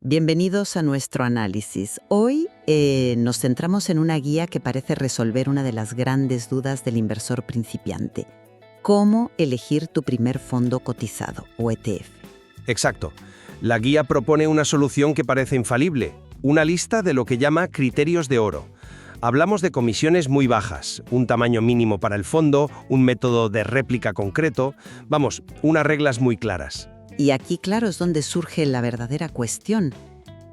Bienvenidos a nuestro análisis. Hoy nos centramos en una guía que parece resolver una de las grandes dudas del inversor principiante. ¿Cómo elegir tu primer fondo cotizado o ETF? Exacto. La guía propone una solución que parece infalible, una lista de lo que llama criterios de oro. Hablamos de comisiones muy bajas, un tamaño mínimo para el fondo, un método de réplica concreto, unas reglas muy claras. Y aquí, claro, es donde surge la verdadera cuestión.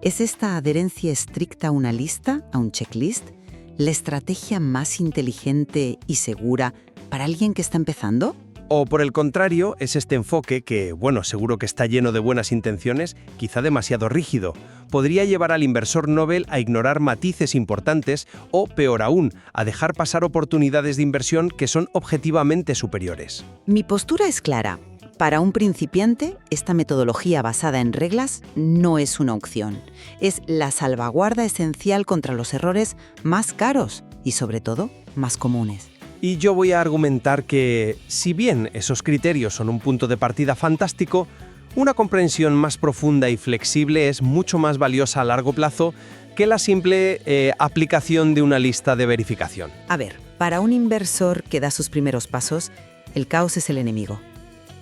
¿Es esta adherencia estricta a una lista, a un checklist, la estrategia más inteligente y segura para alguien que está empezando? O por el contrario, es este enfoque que, seguro que está lleno de buenas intenciones, quizá demasiado rígido. Podría llevar al inversor Nobel a ignorar matices importantes o, peor aún, a dejar pasar oportunidades de inversión que son objetivamente superiores. Mi postura es clara. Para un principiante, esta metodología basada en reglas no es una opción. Es la salvaguarda esencial contra los errores más caros y, sobre todo, más comunes. Y yo voy a argumentar que, si bien esos criterios son un punto de partida fantástico, una comprensión más profunda y flexible es mucho más valiosa a largo plazo que la simple aplicación de una lista de verificación. A ver, para un inversor que da sus primeros pasos, el caos es el enemigo.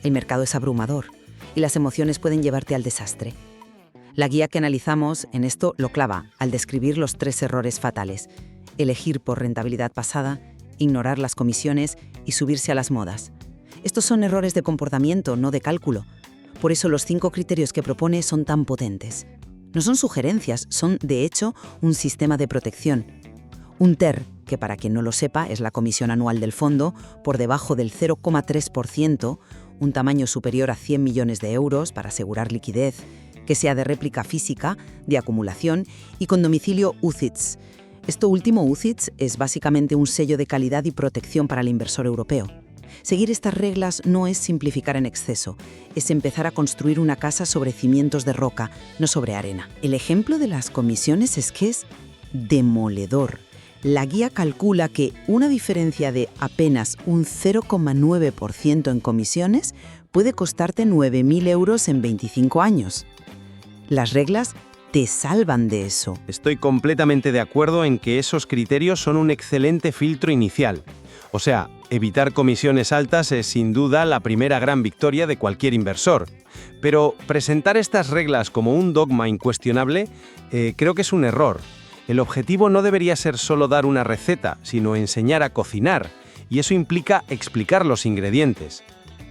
El mercado es abrumador y las emociones pueden llevarte al desastre. La guía que analizamos en esto lo clava al describir los 3 errores fatales: elegir por rentabilidad pasada, ignorar las comisiones y subirse a las modas. Estos son errores de comportamiento, no de cálculo. Por eso los 5 criterios que propone son tan potentes. No son sugerencias, son de hecho un sistema de protección. Un TER, que para quien no lo sepa es la comisión anual del fondo, por debajo del 0,3%, un tamaño superior a 100 millones de euros para asegurar liquidez, que sea de réplica física, de acumulación y con domicilio UCITS. Esto último, UCITS, es básicamente un sello de calidad y protección para el inversor europeo. Seguir estas reglas no es simplificar en exceso, es empezar a construir una casa sobre cimientos de roca, no sobre arena. El ejemplo de las comisiones es que es demoledor. La guía calcula que una diferencia de apenas un 0,9% en comisiones puede costarte 9.000 euros en 25 años. Las reglas te salvan de eso. Estoy completamente de acuerdo en que esos criterios son un excelente filtro inicial. O sea, evitar comisiones altas es sin duda la primera gran victoria de cualquier inversor. Pero presentar estas reglas como un dogma incuestionable, creo que es un error. El objetivo no debería ser solo dar una receta, sino enseñar a cocinar, y eso implica explicar los ingredientes.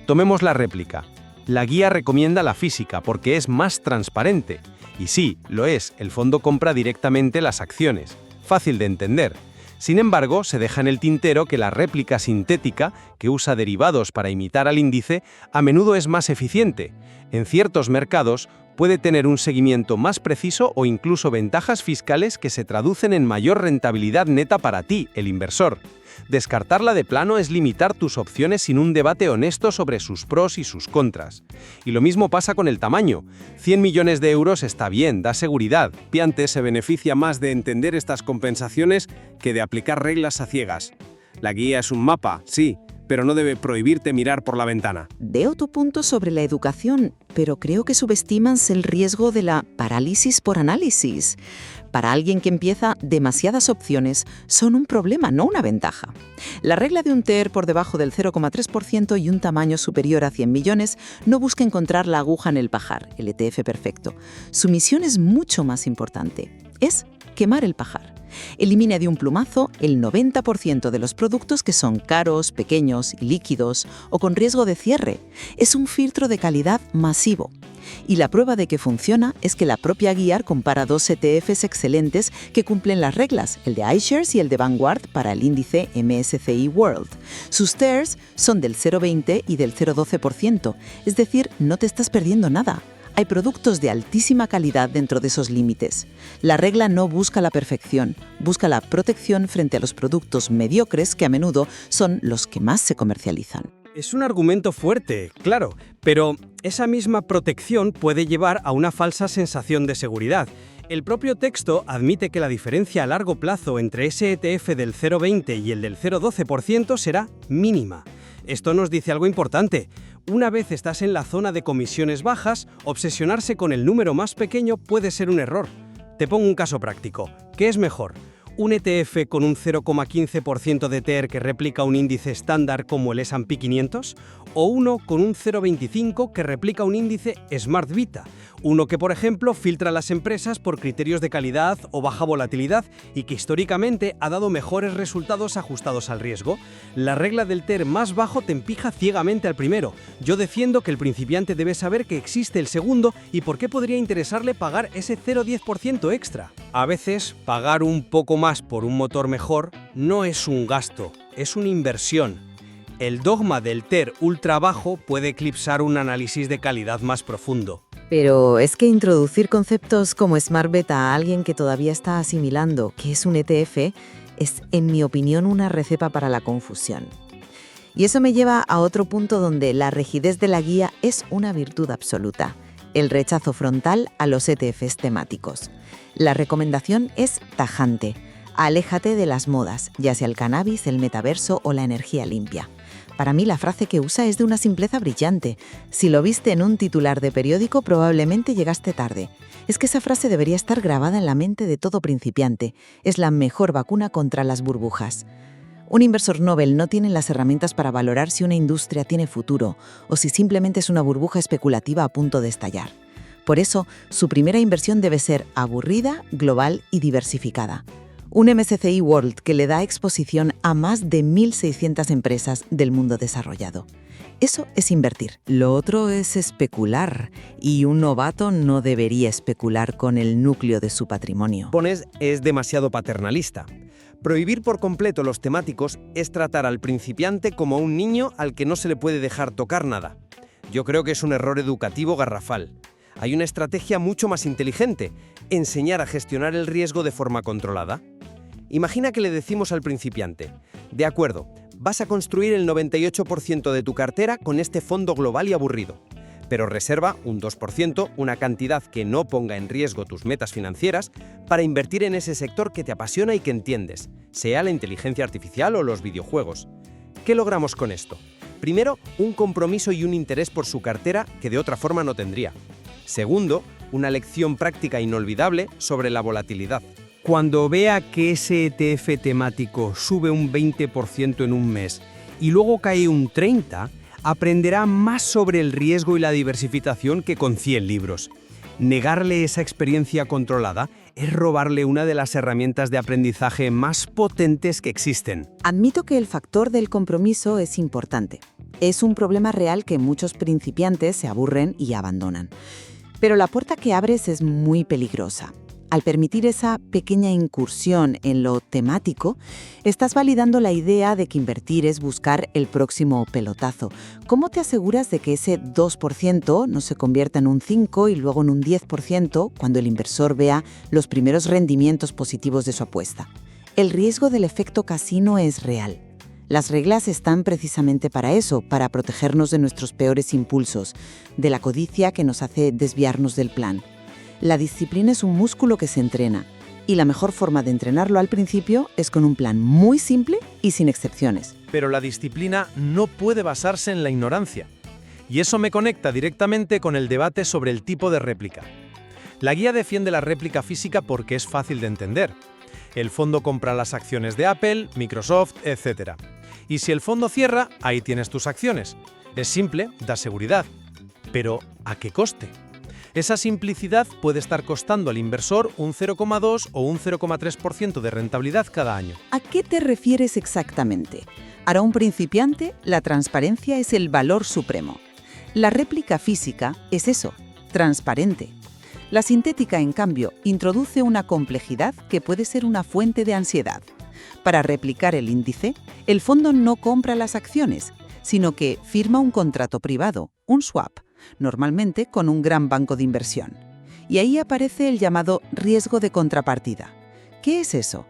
Tomemos la réplica. La guía recomienda la física porque es más transparente. Y sí, lo es, el fondo compra directamente las acciones. Fácil de entender. Sin embargo, se deja en el tintero que la réplica sintética, que usa derivados para imitar al índice, a menudo es más eficiente. En ciertos mercados, puede tener un seguimiento más preciso o incluso ventajas fiscales que se traducen en mayor rentabilidad neta para ti, el inversor. Descartarla de plano es limitar tus opciones sin un debate honesto sobre sus pros y sus contras. Y lo mismo pasa con el tamaño. 100 millones de euros está bien, da seguridad. Piante se beneficia más de entender estas compensaciones que de aplicar reglas a ciegas. La guía es un mapa, sí, pero no debe prohibirte mirar por la ventana. Veo tu punto sobre la educación, pero creo que subestimas el riesgo de la parálisis por análisis. Para alguien que empieza, demasiadas opciones son un problema, no una ventaja. La regla de un TER por debajo del 0,3% y un tamaño superior a 100 millones no busca encontrar la aguja en el pajar, el ETF perfecto. Su misión es mucho más importante. Es quemar el pajar. Elimina de un plumazo el 90% de los productos que son caros, pequeños y líquidos o con riesgo de cierre. Es un filtro de calidad masivo. Y la prueba de que funciona es que la propia guía compara 2 ETFs excelentes que cumplen las reglas, el de iShares y el de Vanguard para el índice MSCI World. Sus TERs son del 0,20 y del 0,12%, es decir, no te estás perdiendo nada. Hay productos de altísima calidad dentro de esos límites. La regla no busca la perfección, busca la protección frente a los productos mediocres que a menudo son los que más se comercializan. Es un argumento fuerte, claro, pero esa misma protección puede llevar a una falsa sensación de seguridad. El propio texto admite que la diferencia a largo plazo entre ese ETF del 0,20 y el del 0,12% será mínima. Esto nos dice algo importante. Una vez estás en la zona de comisiones bajas, obsesionarse con el número más pequeño puede ser un error. Te pongo un caso práctico. ¿Qué es mejor? ¿Un ETF con un 0,15% de TER que replica un índice estándar como el S&P 500? ¿O uno con un 0,25 que replica un índice Smart Beta? Uno que, por ejemplo, filtra las empresas por criterios de calidad o baja volatilidad y que históricamente ha dado mejores resultados ajustados al riesgo. La regla del TER más bajo te empija ciegamente al primero. Yo defiendo que el principiante debe saber que existe el segundo y por qué podría interesarle pagar ese 0,10% extra. A veces, pagar un poco más por un motor mejor no es un gasto, es una inversión. El dogma del TER ultra bajo puede eclipsar un análisis de calidad más profundo. Pero es que introducir conceptos como Smart Beta a alguien que todavía está asimilando que es un ETF es, en mi opinión, una receta para la confusión. Y eso me lleva a otro punto donde la rigidez de la guía es una virtud absoluta: el rechazo frontal a los ETFs temáticos. La recomendación es tajante: aléjate de las modas, ya sea el cannabis, el metaverso o la energía limpia. Para mí la frase que usa es de una simpleza brillante. Si lo viste en un titular de periódico, probablemente llegaste tarde. Es que esa frase debería estar grabada en la mente de todo principiante. Es la mejor vacuna contra las burbujas. Un inversor Nobel no tiene las herramientas para valorar si una industria tiene futuro o si simplemente es una burbuja especulativa a punto de estallar. Por eso, su primera inversión debe ser aburrida, global y diversificada. Un MSCI World que le da exposición a más de 1.600 empresas del mundo desarrollado. Eso es invertir. Lo otro es especular, y un novato no debería especular con el núcleo de su patrimonio. Pones es demasiado paternalista. Prohibir por completo los temáticos es tratar al principiante como a un niño al que no se le puede dejar tocar nada. Yo creo que es un error educativo garrafal. Hay una estrategia mucho más inteligente: enseñar a gestionar el riesgo de forma controlada. Imagina que le decimos al principiante: de acuerdo, vas a construir el 98% de tu cartera con este fondo global y aburrido, pero reserva un 2%, una cantidad que no ponga en riesgo tus metas financieras, para invertir en ese sector que te apasiona y que entiendes, sea la inteligencia artificial o los videojuegos. ¿Qué logramos con esto? Primero, un compromiso y un interés por su cartera que de otra forma no tendría. Segundo, una lección práctica inolvidable sobre la volatilidad. Cuando vea que ese ETF temático sube un 20% en un mes y luego cae un 30%, aprenderá más sobre el riesgo y la diversificación que con 100 libros. Negarle esa experiencia controlada es robarle una de las herramientas de aprendizaje más potentes que existen. Admito que el factor del compromiso es importante. Es un problema real que muchos principiantes se aburren y abandonan. Pero la puerta que abres es muy peligrosa. Al permitir esa pequeña incursión en lo temático, estás validando la idea de que invertir es buscar el próximo pelotazo. ¿Cómo te aseguras de que ese 2% no se convierta en un 5% y luego en un 10% cuando el inversor vea los primeros rendimientos positivos de su apuesta? El riesgo del efecto casino es real. Las reglas están precisamente para eso, para protegernos de nuestros peores impulsos, de la codicia que nos hace desviarnos del plan. La disciplina es un músculo que se entrena, y la mejor forma de entrenarlo al principio es con un plan muy simple y sin excepciones. Pero la disciplina no puede basarse en la ignorancia. Y eso me conecta directamente con el debate sobre el tipo de réplica. La guía defiende la réplica física porque es fácil de entender. El fondo compra las acciones de Apple, Microsoft, etc. Y si el fondo cierra, ahí tienes tus acciones. Es simple, da seguridad. Pero, ¿a qué coste? Esa simplicidad puede estar costando al inversor un 0,2 o un 0,3% de rentabilidad cada año. ¿A qué te refieres exactamente? Para un principiante, la transparencia es el valor supremo. La réplica física es eso, transparente. La sintética, en cambio, introduce una complejidad que puede ser una fuente de ansiedad. Para replicar el índice, el fondo no compra las acciones, sino que firma un contrato privado, un swap, normalmente con un gran banco de inversión. Y ahí aparece el llamado riesgo de contrapartida. ¿Qué es eso?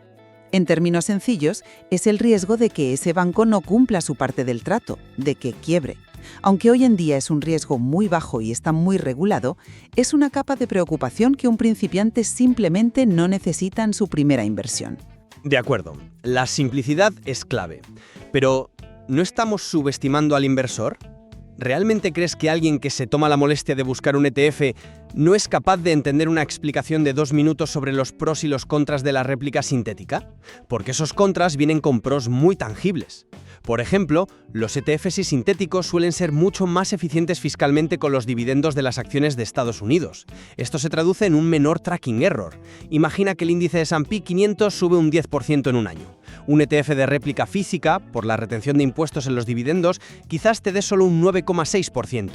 En términos sencillos, es el riesgo de que ese banco no cumpla su parte del trato, de que quiebre. Aunque hoy en día es un riesgo muy bajo y está muy regulado, es una capa de preocupación que un principiante simplemente no necesita en su primera inversión. De acuerdo, la simplicidad es clave. Pero, ¿no estamos subestimando al inversor? ¿Realmente crees que alguien que se toma la molestia de buscar un ETF no es capaz de entender una explicación de 2 minutos sobre los pros y los contras de la réplica sintética? Porque esos contras vienen con pros muy tangibles. Por ejemplo, los ETFs sintéticos suelen ser mucho más eficientes fiscalmente con los dividendos de las acciones de Estados Unidos. Esto se traduce en un menor tracking error. Imagina que el índice de S&P 500 sube un 10% en un año. Un ETF de réplica física, por la retención de impuestos en los dividendos, quizás te dé solo un 9,6%.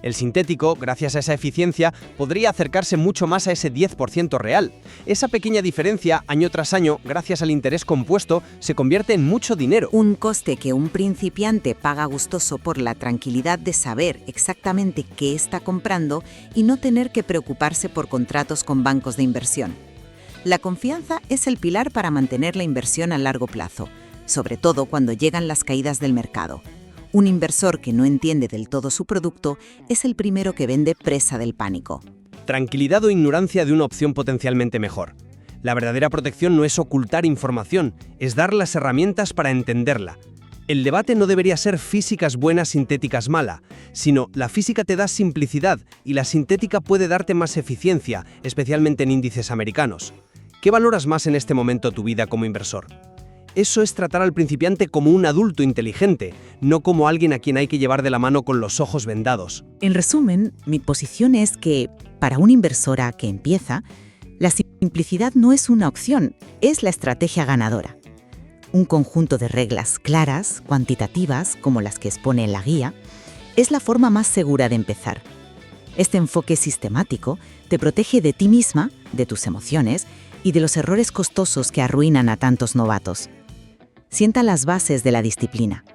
El sintético, gracias a esa eficiencia, podría acercarse mucho más a ese 10% real. Esa pequeña diferencia, año tras año, gracias al interés compuesto, se convierte en mucho dinero. Un coste que un principiante paga gustoso por la tranquilidad de saber exactamente qué está comprando y no tener que preocuparse por contratos con bancos de inversión. La confianza es el pilar para mantener la inversión a largo plazo, sobre todo cuando llegan las caídas del mercado. Un inversor que no entiende del todo su producto es el primero que vende presa del pánico. Tranquilidad o ignorancia de una opción potencialmente mejor. La verdadera protección no es ocultar información, es dar las herramientas para entenderla. El debate no debería ser físicas buena, sintéticas mala, sino la física te da simplicidad y la sintética puede darte más eficiencia, especialmente en índices americanos. ¿Qué valoras más en este momento tu vida como inversor? Eso es tratar al principiante como un adulto inteligente, no como alguien a quien hay que llevar de la mano con los ojos vendados. En resumen, mi posición es que, para una inversora que empieza, la simplicidad no es una opción, es la estrategia ganadora. Un conjunto de reglas claras, cuantitativas, como las que expone en la guía, es la forma más segura de empezar. Este enfoque sistemático te protege de ti misma, de tus emociones y de los errores costosos que arruinan a tantos novatos. Sienta las bases de la disciplina.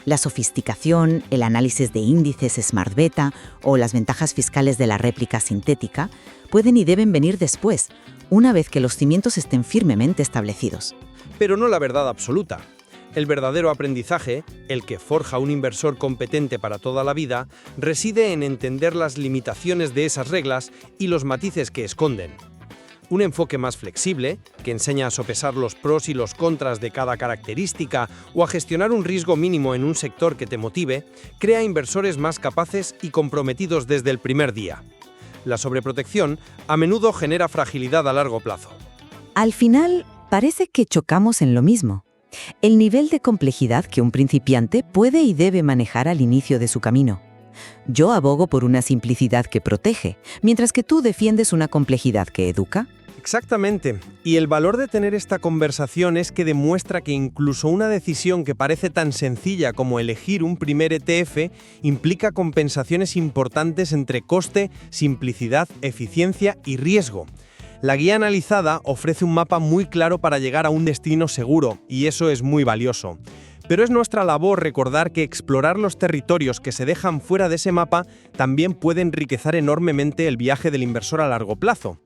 La sofisticación, el análisis de índices Smart Beta o las ventajas fiscales de la réplica sintética pueden y deben venir después, una vez que los cimientos estén firmemente establecidos. Pero no la verdad absoluta. El verdadero aprendizaje, el que forja un inversor competente para toda la vida, reside en entender las limitaciones de esas reglas y los matices que esconden. Un enfoque más flexible, que enseña a sopesar los pros y los contras de cada característica o a gestionar un riesgo mínimo en un sector que te motive, crea inversores más capaces y comprometidos desde el primer día. La sobreprotección a menudo genera fragilidad a largo plazo. Al final, parece que chocamos en lo mismo. El nivel de complejidad que un principiante puede y debe manejar al inicio de su camino. Yo abogo por una simplicidad que protege, mientras que tú defiendes una complejidad que educa. Exactamente. Y el valor de tener esta conversación es que demuestra que incluso una decisión que parece tan sencilla como elegir un primer ETF implica compensaciones importantes entre coste, simplicidad, eficiencia y riesgo. La guía analizada ofrece un mapa muy claro para llegar a un destino seguro, y eso es muy valioso. Pero es nuestra labor recordar que explorar los territorios que se dejan fuera de ese mapa también puede enriquecer enormemente el viaje del inversor a largo plazo.